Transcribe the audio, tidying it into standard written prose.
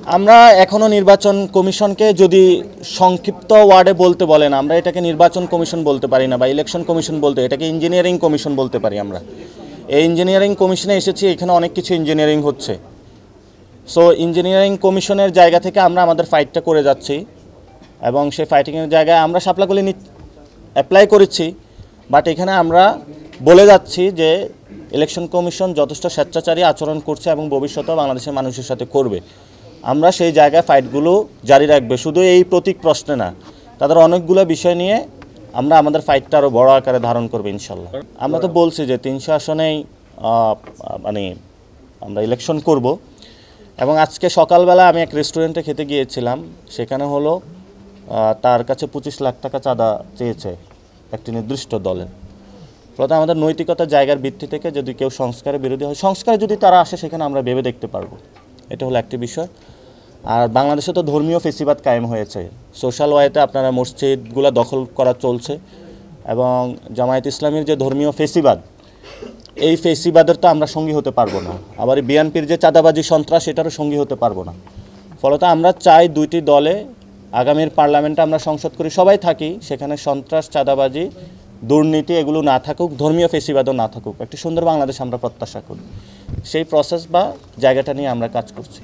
আমরা এখনো নির্বাচন কমিশনকে যদি সংক্ষিপ্ত ওয়ার্ডে বলতে বলেন, আমরা এটাকে নির্বাচন কমিশন বলতে পারি না বা ইলেকশন কমিশন বলতে, এটাকে ইঞ্জিনিয়ারিং কমিশন বলতে পারি আমরা। এই ইঞ্জিনিয়ারিং কমিশনে এসেছি, এখানে অনেক কিছু ইঞ্জিনিয়ারিং হচ্ছে। সো ইঞ্জিনিয়ারিং কমিশনের জায়গা থেকে আমরা আমাদের ফাইটটা করে যাচ্ছি এবং সেই ফাইটিংয়ের জায়গায় আমরা শাপলাকলি অ্যাপ্লাই করেছি, বাট এখানে আমরা বলে যাচ্ছি যে ইলেকশন কমিশন যথেষ্ট স্বেচ্ছাচারী আচরণ করছে এবং ভবিষ্যতেও বাংলাদেশের মানুষের সাথে করবে। আমরা সেই জায়গায় ফাইটগুলো জারি রাখবে, শুধু এই প্রতীক প্রশ্নে না, তাদের অনেকগুলো বিষয় নিয়ে আমরা আমাদের ফাইটটা আরও বড় আকারে ধারণ করবো ইনশাল্লাহ। আমরা তো বলছি যে 300 আসনেই মানে আমরা ইলেকশন করব। এবং আজকে সকালবেলা আমি এক রেস্টুরেন্টে খেতে গিয়েছিলাম, সেখানে হলো তার কাছে 25 লাখ টাকা চাঁদা চেয়েছে একটি নির্দিষ্ট দলের। ফলে আমাদের নৈতিকতার জায়গার ভিত্তি থেকে যদি কেউ সংস্কারের বিরোধী হয়, সংস্কারে যদি তারা আসে সেখানে আমরা ভেবে দেখতে পারবো। এটা হলো একটি বিষয়। আর বাংলাদেশে তো ধর্মীয় ফেসিবাদ কায়েম হয়েছে, সোশ্যাল ওয়েতে আপনারা মসজিদগুলো দখল করা চলছে এবং জামায়াত ইসলামীর যে ধর্মীয় ফেসিবাদ, এই ফেসিবাদের তো আমরা সঙ্গী হতে পারবো না। আবার বিএনপির যে চাঁদাবাজি সন্ত্রাস, এটারও সঙ্গী হতে পারবো না। ফলত আমরা চাই দুইটি দলে আগামীর পার্লামেন্টে আমরা সংসদ করি, সবাই থাকি, সেখানে সন্ত্রাস, চাঁদাবাজি, দুর্নীতি এগুলো না থাকুক, ধর্মীয় ফেসিবাদও না থাকুক, একটি সুন্দর বাংলাদেশ আমরা প্রত্যাশা করি। সেই প্রসেস বা জায়গাটা নিয়ে আমরা কাজ করছি।